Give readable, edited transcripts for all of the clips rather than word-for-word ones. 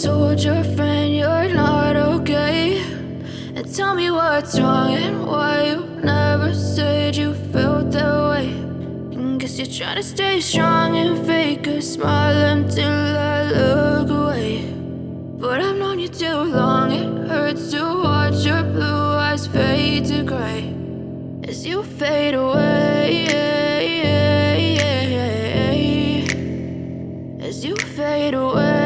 told your friend you're not okay? And tell me what's wrong and why you never said you felt that way. And guess you're trying to stay strong and fake a smile until I look away. But I've known you too long, it hurts to watch your blue eyes fade to gray as you fade away, as you fade away.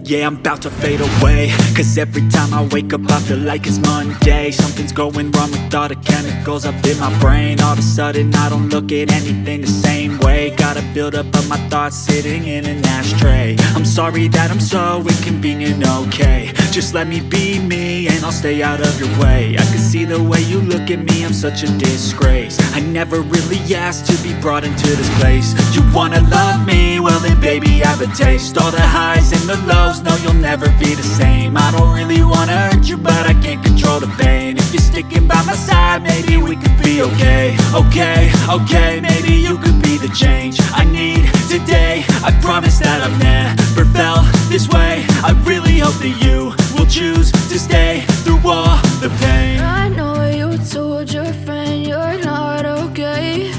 Yeah, I'm about to fade away, cause every time I wake up I feel like it's Monday. Something's going wrong with all the chemicals up in my brain. All of a sudden I don't look at anything the same way. Got a buildup of my thoughts sitting in an ashtray. I'm sorry that I'm so inconvenient, okay? Just let me be me and I'll stay out of your way. I can see the way you look at me, I'm such a disgrace. I never really asked to be brought into this place. You wanna love me? Well then baby I have a taste. All the highs and the lows, no you'll never be the same. I don't really wanna hurt you but I can't control the pain. If you're sticking by my side maybe we could be okay. Okay, maybe you could be the change I need today. I promise that I've never felt this way. I really hope that you will choose to stay through all the pain. I know you told your friend you're not okay.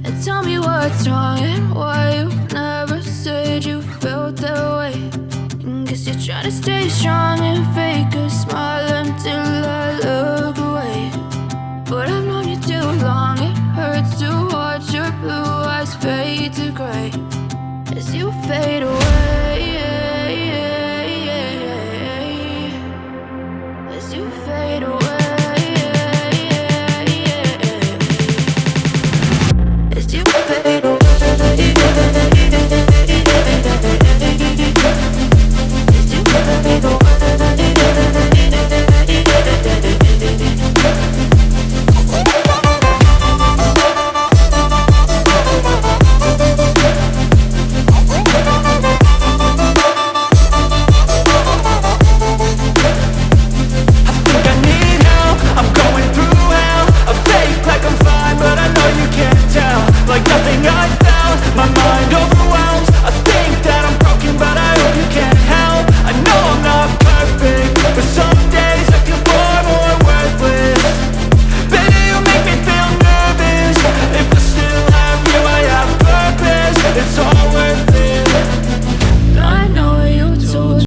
And tell me what's wrong and why you never said you felt that way. And guess you're trying to stay strong and fake a smile until I look away. But I've known you too long, it hurts to watch your blue eyes fade to gray as you fade away, as you fade away, as you fade away.